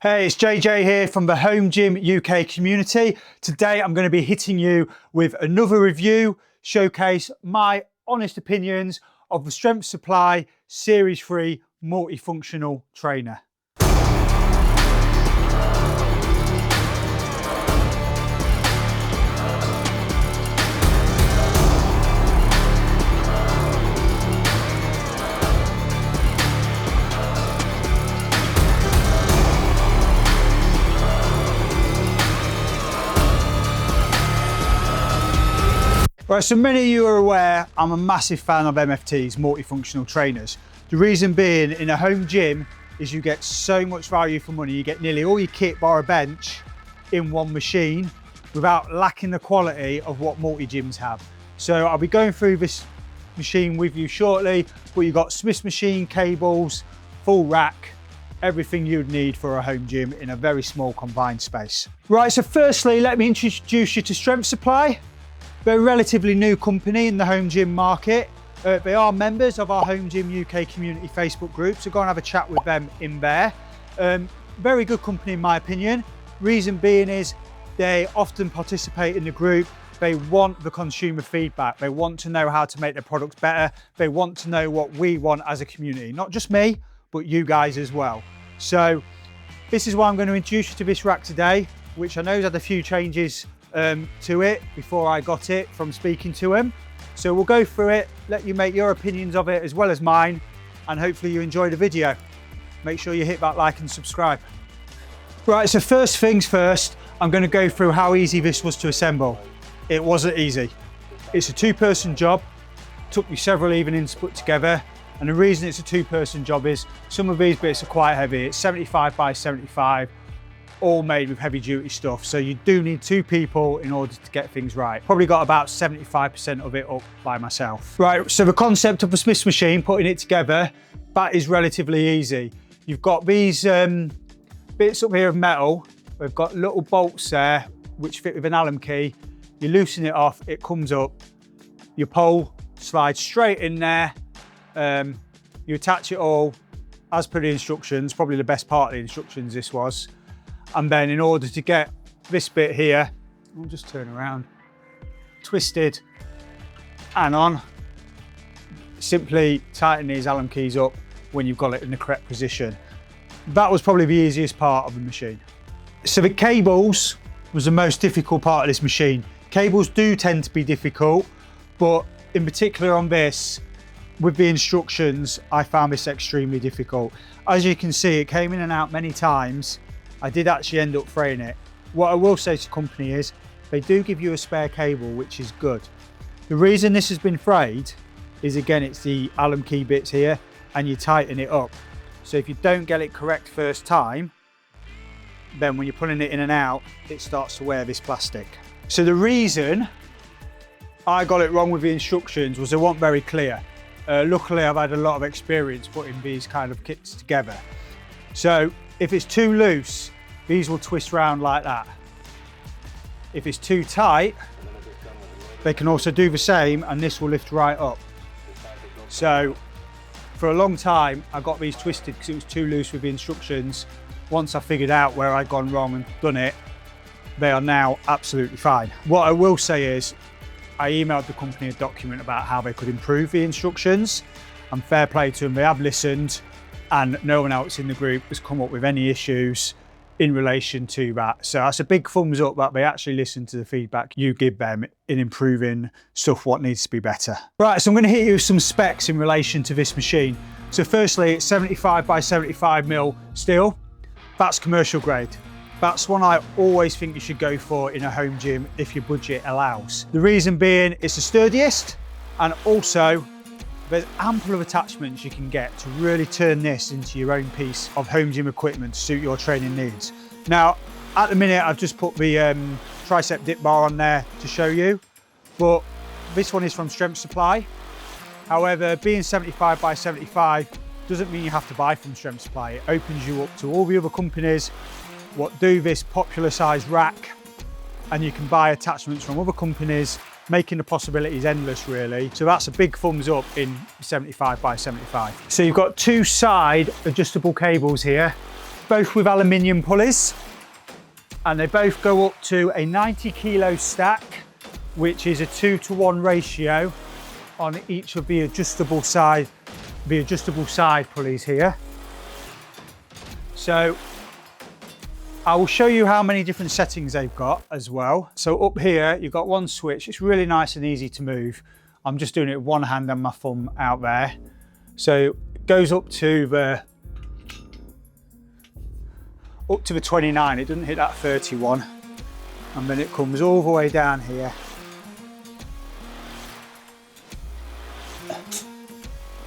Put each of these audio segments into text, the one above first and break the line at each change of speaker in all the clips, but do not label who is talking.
Hey, it's JJ here from the Home Gym UK community. Today I'm going to be hitting you with another review, showcase my honest opinions of the Strength Supply Series 3 multifunctional trainer. Right, so many of you are aware I'm a massive fan of MFTs, multifunctional trainers. The reason being, in a home gym, is you get so much value for money. You get nearly all your kit bar a bench in one machine without lacking the quality of what multi-gyms have. So I'll be going through this machine with you shortly, but you've got Smith's machine, cables, full rack, everything you'd need for a home gym in a very small combined space. Right, so firstly, let me introduce you to Strength Supply. They're a relatively new company in the home gym market. They are members of our Home Gym UK community Facebook group, so go and have a chat with them in there. Very good company in my opinion. Reason being is they often participate in the group. They want the consumer feedback. They want to know how to make their products better. They want to know what we want as a community, not just me, but you guys as well. So this is why I'm going to introduce you to this rack today, which I know has had a few changes to it before I got it from speaking to him. So we'll go through it, let you make your opinions of it as well as mine, and hopefully you enjoy the video. Make sure you hit that like and subscribe. Right, so first things first, I'm going to go through how easy this was to assemble. It wasn't easy. It's a two-person job. Took me several evenings to put together, and the reason it's a two-person job is some of these bits are quite heavy. It's 75 by 75. All made with heavy duty stuff, so you do need two people in order to get things right. Probably got about 75% of it up by myself. Right, so the concept of the Smith's machine, putting it together, that is relatively easy. You've got these bits up here of metal. We've got little bolts there which fit with an Allen key. You loosen it off, it comes up. Your pole slides straight in there. You attach it all as per the instructions. Probably the best part of the instructions this was. And then in order to get this bit here, we'll just turn around, twisted and on, simply tighten these Allen keys up when you've got it in the correct position. That was probably the easiest part of the machine. So the cables was the most difficult part of this machine. Cables do tend to be difficult, but in particular on this, with the instructions, I found this extremely difficult. As you can see, it came in and out many times. I did actually end up fraying it. What I will say to the company is they do give you a spare cable, which is good. The reason this has been frayed is, again, it's the Allen key bits here and you tighten it up. So if you don't get it correct first time, then when you're pulling it in and out, it starts to wear this plastic. So the reason I got it wrong with the instructions was they weren't very clear. Luckily, I've had a lot of experience putting these kind of kits together. So if it's too loose, these will twist round like that. If it's too tight, they can also do the same and this will lift right up. So for a long time, I got these twisted because it was too loose with the instructions. Once I figured out where I'd gone wrong and done it, they are now absolutely fine. What I will say is, I emailed the company a document about how they could improve the instructions, and fair play to them, they have listened, and no one else in the group has come up with any issues in relation to that. So that's a big thumbs up that they actually listen to the feedback you give them in improving stuff what needs to be better. Right, so I'm going to hit you with some specs in relation to this machine. So firstly, it's 75 by 75 mil steel. That's commercial grade. That's one I always think you should go for in a home gym if your budget allows. The reason being, it's the sturdiest, and also there's ample of attachments you can get to really turn this into your own piece of home gym equipment to suit your training needs. Now, at the minute, I've just put the tricep dip bar on there to show you, but this one is from Strength Supply. However, being 75 by 75 doesn't mean you have to buy from Strength Supply. It opens you up to all the other companies what do this popular size rack, and you can buy attachments from other companies, making the possibilities endless really. So that's a big thumbs up in 75 by 75. So you've got two side adjustable cables here. both with aluminium pulleys, and they both go up to a 90 kilo stack, which is a 2-to-1 ratio on each of the adjustable side pulleys here. So I will show you how many different settings they've got as well. So up here, you've got one switch. It's really nice and easy to move. I'm just doing it with one hand and my thumb out there. So it goes up to the 29. It doesn't hit that 31. And then it comes all the way down here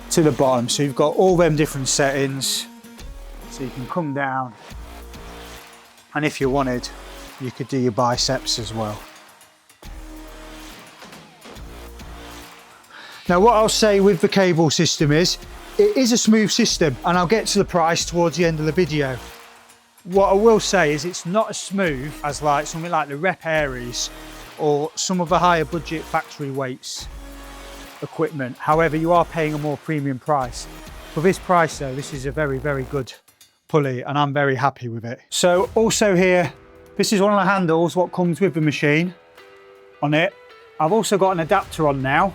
to the bottom. So you've got all them different settings. So you can come down, and if you wanted, you could do your biceps as well. Now what I'll say with the cable system is, it is a smooth system, and I'll get to the price towards the end of the video. What I will say is it's not as smooth as like something like the Rep Aries or some of the higher budget factory weights equipment. However, you are paying a more premium price. For this price though, this is a very, very good pulley, and I'm very happy with it. So also here, this is one of the handles what comes with the machine on it. I've also got an adapter on now,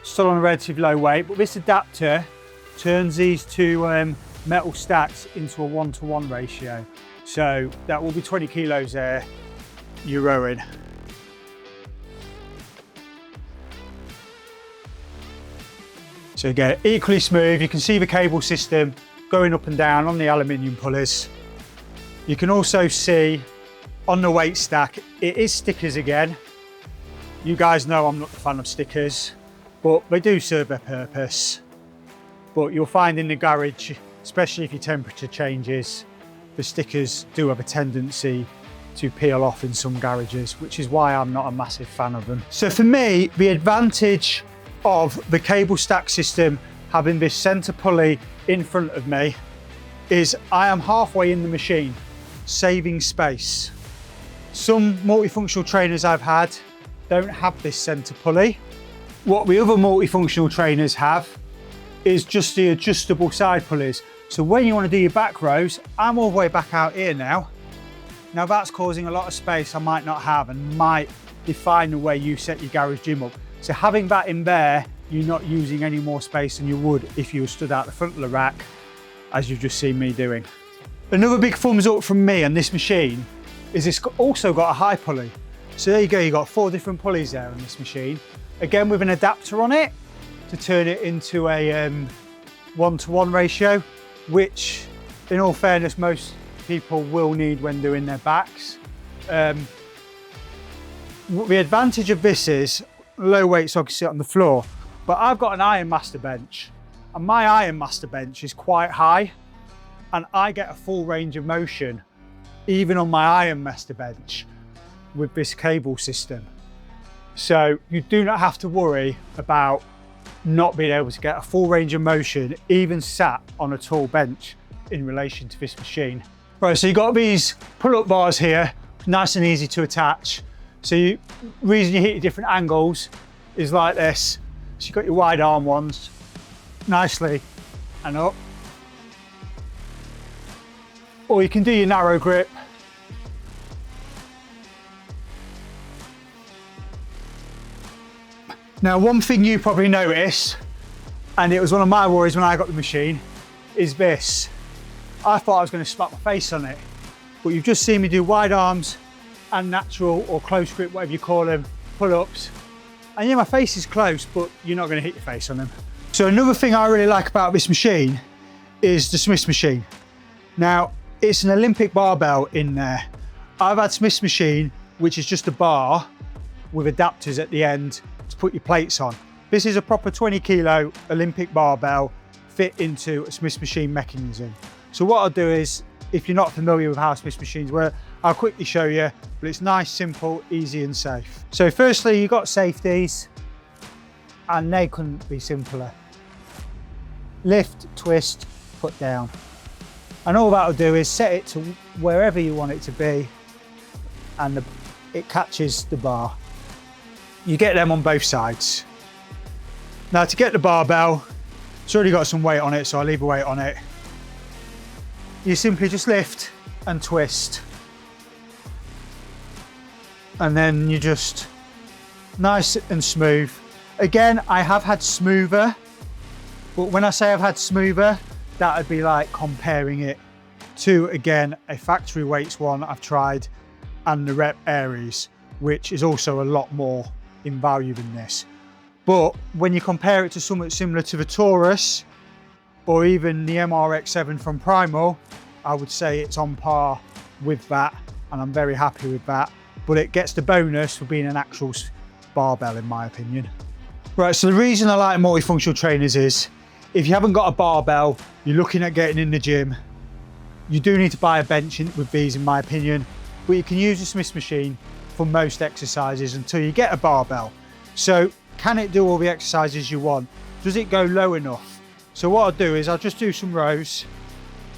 still on a relatively low weight, but this adapter turns these two metal stacks into a 1-to-1 ratio. So that will be 20 kilos there you're rowing. So again, equally smooth. You can see the cable system going up and down on the aluminium pulleys. You can also see on the weight stack, it is stickers again. You guys know I'm not a fan of stickers, but they do serve their purpose. But you'll find in the garage, especially if your temperature changes, the stickers do have a tendency to peel off in some garages, which is why I'm not a massive fan of them. So for me, the advantage of the cable stack system having this center pulley in front of me is I am halfway in the machine, saving space. Some multifunctional trainers I've had don't have this center pulley. What the other multifunctional trainers have is just the adjustable side pulleys. So when you want to do your back rows, I'm all the way back out here now. Now that's causing a lot of space I might not have and might define the way you set your garage gym up. So having that in there, you're not using any more space than you would if you were stood out the front of the rack, as you've just seen me doing. Another big thumbs up from me on this machine is it's also got a high pulley. So there you go, you've got 4 different pulleys there on this machine. Again, with an adapter on it to turn it into a 1-to-1 ratio, which in all fairness, most people will need when doing their backs. The advantage of this is low weight, so I can sit on the floor. But I've got an Iron Master bench, and my Iron Master bench is quite high, and I get a full range of motion even on my Iron Master bench with this cable system. So you do not have to worry about not being able to get a full range of motion even sat on a tall bench in relation to this machine. Right, so you've got these pull-up bars here, nice and easy to attach. So the reason you hit your different angles is like this. So you've got your wide arm ones, nicely and up. Or you can do your narrow grip. Now, one thing you probably notice, and it was one of my worries when I got the machine, is this. I thought I was going to smack my face on it, but you've just seen me do wide arms and natural or close grip, whatever you call them, pull-ups. And yeah, my face is close, but you're not going to hit your face on them. So another thing I really like about this machine is the Smith's machine. Now, it's an Olympic barbell in there. I've had Smith's machine, which is just a bar with adapters at the end to put your plates on. This is a proper 20 kilo Olympic barbell fit into a Smith's machine mechanism. So what I'll do is, if you're not familiar with how Smith's machines work, I'll quickly show you, but it's nice, simple, easy and safe. So firstly, you've got safeties, and they couldn't be simpler. Lift, twist, put down. And all that'll do is set it to wherever you want it to be, and it catches the bar. You get them on both sides. Now to get the barbell, it's already got some weight on it, so I'll leave a weight on it. you simply just lift and twist. And then you just nice and smooth. Again, I have had smoother, but when I say I've had smoother, that would be like comparing it to, again, a factory weights one I've tried and the Rep Aries, which is also a lot more in value than this. But when you compare it to something similar to the Taurus or even the MRX7 from Primal, I would say it's on par with that, and I'm very happy with that. But it gets the bonus for being an actual barbell, in my opinion. Right, so the reason I like multifunctional trainers is, if you haven't got a barbell, you're looking at getting in the gym, you do need to buy a bench with these, in my opinion, but you can use a Smith machine for most exercises until you get a barbell. So can it do all the exercises you want? Does it go low enough? So what I'll do is I'll just do some rows.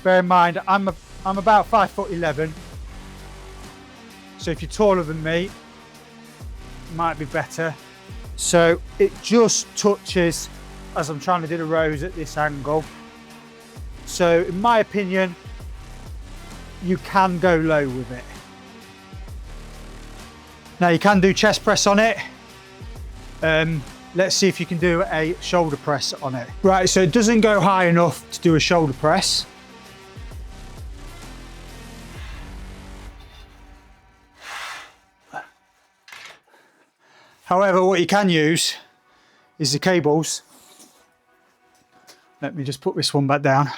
Bear in mind, I'm about 5'11". So if you're taller than me, it might be better. So it just touches as I'm trying to do the rows at this angle. So in my opinion, you can go low with it. Now you can do chest press on it. Let's see if you can do a shoulder press on it. Right, so it doesn't go high enough to do a shoulder press. However, what you can use is the cables. Let me just put this one back down.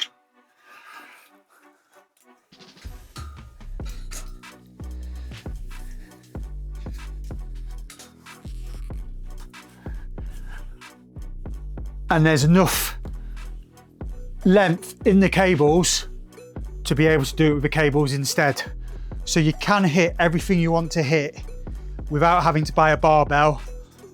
And there's enough length in the cables to be able to do it with the cables instead. So you can hit everything you want to hit without having to buy a barbell,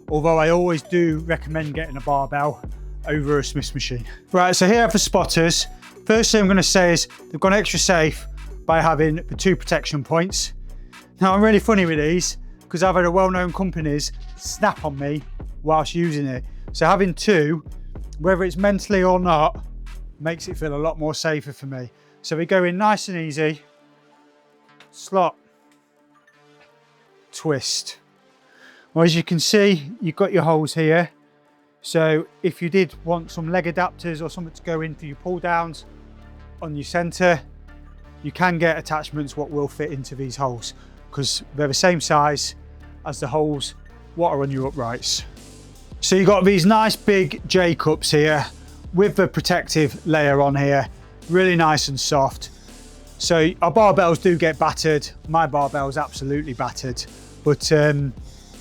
although I always do recommend getting a barbell over a Smith machine. Right, so here are the spotters. First thing I'm going to say is they've gone extra safe by having the 2 protection points. Now I'm really funny with these because I've had a well-known companies snap on me whilst using it. So having 2, whether it's mentally or not, makes it feel a lot more safer for me. So we go in nice and easy, slot, twist. Well, as you can see, you've got your holes here. So if you did want some leg adapters or something to go in for your pull downs on your center, you can get attachments what will fit into these holes because they're the same size as the holes what are on your uprights. So you've got these nice big J cups here with the protective layer on here, really nice and soft. So our barbells do get battered. My barbell's absolutely battered, but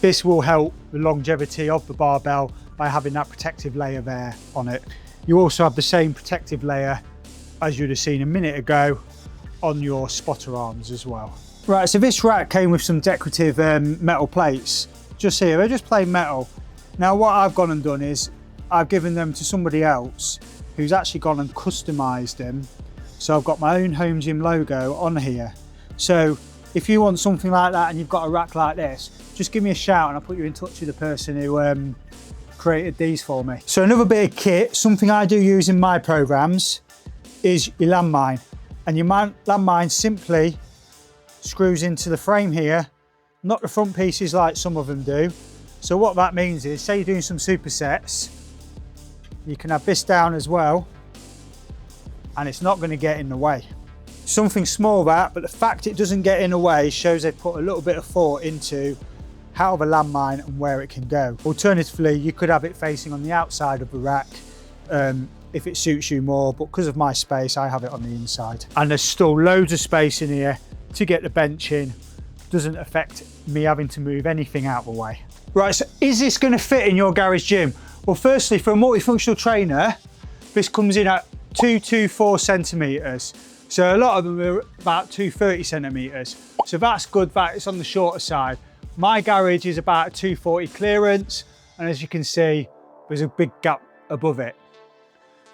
this will help the longevity of the barbell by having that protective layer there on it. You also have the same protective layer as you'd have seen a minute ago on your spotter arms as well. Right, so this rack came with some decorative metal plates. Just here, they're just plain metal. Now what I've gone and done is I've given them to somebody else who's actually gone and customized them. So I've got my own home gym logo on here. So if you want something like that and you've got a rack like this, just give me a shout and I'll put you in touch with the person who created these for me. So another bit of kit, something I do use in my programs is your landmine. And your landmine simply screws into the frame here, not the front pieces like some of them do. So what that means is, say you're doing some supersets, you can have this down as well, and it's not going to get in the way. Something small that, but the fact it doesn't get in the way shows they've put a little bit of thought into how the landmine and where it can go. Alternatively, you could have it facing on the outside of the rack if it suits you more, but because of my space, I have it on the inside. And there's still loads of space in here to get the bench in. Doesn't affect me having to move anything out of the way. Right, so is this going to fit in your garage gym? Well, firstly, for a multifunctional trainer, this comes in at 224 centimeters. So a lot of them are about 230 centimeters. So that's good that it's on the shorter side. My garage is about 240 clearance, and as you can see, there's a big gap above it.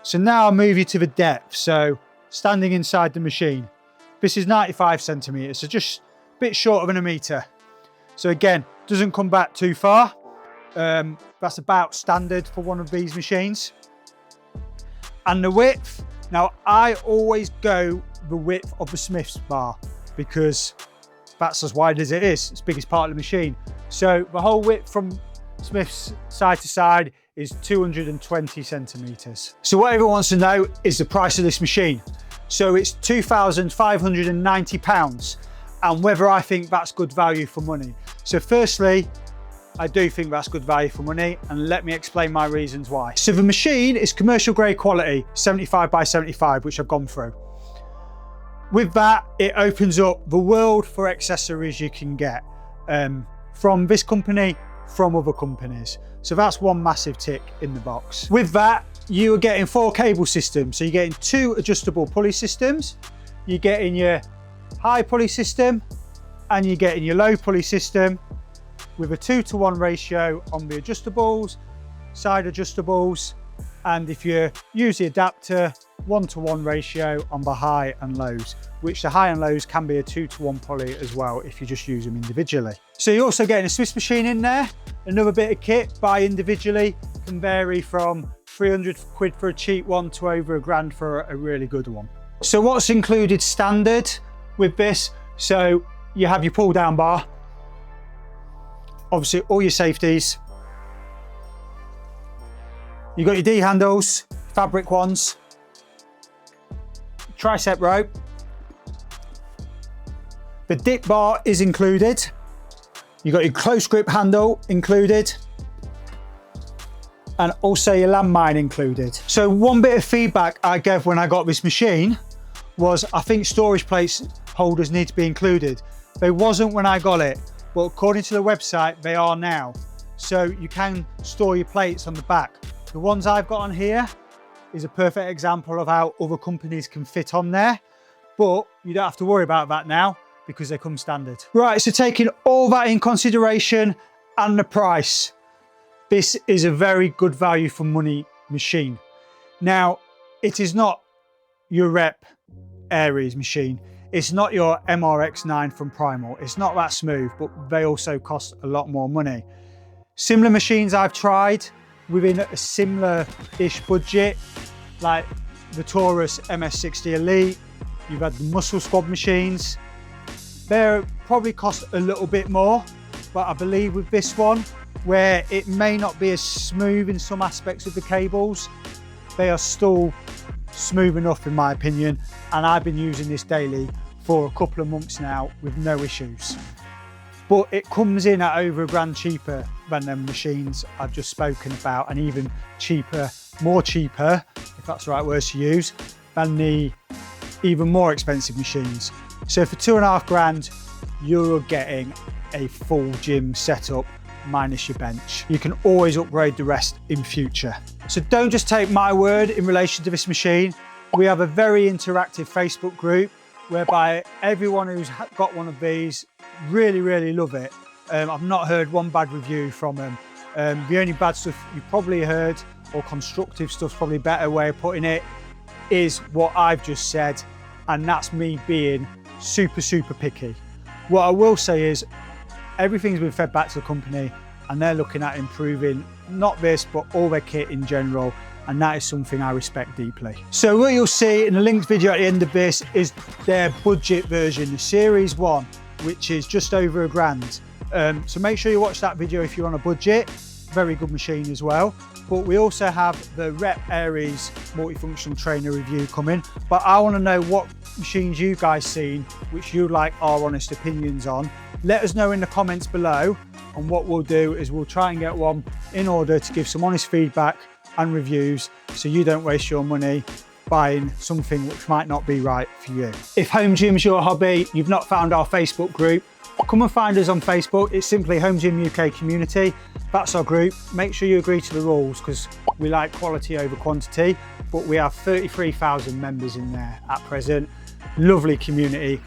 So now I'll move you to the depth. So standing inside the machine, this is 95 centimeters, so just a bit shorter than a meter. So again, doesn't come back too far. That's about standard for one of these machines. And the width, Now, I always go the width of the Smith's bar because that's as wide as it is. It's the biggest part of the machine. So the whole width from Smith's side to side is 220 centimeters. So what everyone wants to know is the price of this machine. So it's £2,590 and whether I think that's good value for money. So firstly, I do think that's good value for money, and let me explain my reasons why. So the machine is commercial grade quality, 75 by 75, which I've gone through. With that, it opens up the world for accessories you can get from this company, from other companies. So that's one massive tick in the box. With that, you are getting 4 cable systems. So you're getting 2 adjustable pulley systems, you're getting your high pulley system, and you're getting your low pulley system with a 2-to-1 ratio on the adjustables, side adjustables, and if you use the adapter, 1-to-1 ratio on the high and lows, which the high and lows can be a 2-to-1 pulley as well if you just use them individually. So you're also getting a Swiss machine in there. Another bit of kit buy individually can vary from 300 quid for a cheap one to over £1,000 for a really good one. So what's included standard with this? So you have your pull down bar, obviously all your safeties. You've got your D handles, fabric ones, tricep rope. The dip bar is included. You've got your close grip handle included, and also your landmine included. So one bit of feedback I gave when I got this machine was I think storage plates holders need to be included. They wasn't when I got it, but according to the website, they are now. So you can store your plates on the back. The ones I've got on here is a perfect example of how other companies can fit on there, but you don't have to worry about that now because they come standard. Right, so taking all that in consideration and the price, this is a very good value for money machine. Now, it is not your rep Aries machine. It's not your MRX9 from Primal. It's not that smooth, but they also cost a lot more money. Similar machines I've tried within a similar-ish budget, like the Taurus MS60 Elite, you've had the Muscle Squad machines. They probably cost a little bit more, but I believe with this one, where it may not be as smooth in some aspects of the cables, they are still smooth enough in my opinion, and I've been using this daily for a couple of months now with no issues. But it comes in at over £1,000 cheaper than the machines I've just spoken about, and even cheaper, more cheaper, if that's the right word to use, than the even more expensive machines. So for £2,500, you're getting a full gym setup minus your bench. You can always upgrade the rest in future. So don't just take my word in relation to this machine. We have a very interactive Facebook group whereby everyone who's got one of these really love it. I've not heard one bad review from them. The only bad stuff you've probably heard, or constructive stuff's probably a better way of putting it, is what I've just said, and that's me being super picky. What I will say is everything's been fed back to the company and they're looking at improving not this but all their kit in general, and that is something I respect deeply. So what you'll see in the linked video at the end of this is their budget version, the Series 1, which is just over £1,000. So make sure you watch that video if you're on a budget. Very good machine as well. But we also have the Rep Aries multifunctional trainer review coming. But I want to know what machines you guys seen which you'd like our honest opinions on. Let us know in the comments below, and what we'll do is we'll try and get one in order to give some honest feedback and reviews so you don't waste your money buying something which might not be right for you. If home gym's your hobby, you've not found our Facebook group, come and find us on Facebook. It's simply Home Gym UK Community. That's our group. Make sure you agree to the rules because we like quality over quantity, but we have 33,000 members in there at present. Lovely community,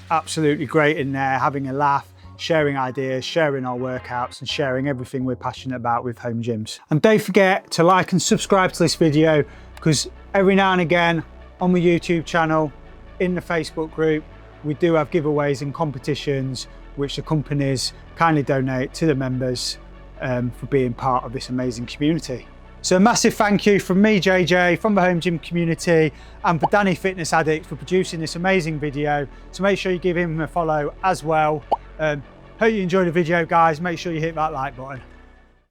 absolutely great in there, having a laugh, sharing ideas, sharing our workouts and sharing everything we're passionate about with home gyms. And don't forget to like and subscribe to this video, because every now and again on the YouTube channel, in the Facebook group, we do have giveaways and competitions which the companies kindly donate to the members for being part of this amazing community. So a massive thank you from me, JJ, from the home gym community, and for Danny Fitness Addict for producing this amazing video. So make sure you give him a follow as well. Hope you enjoyed the video, guys. Make sure you hit that like button.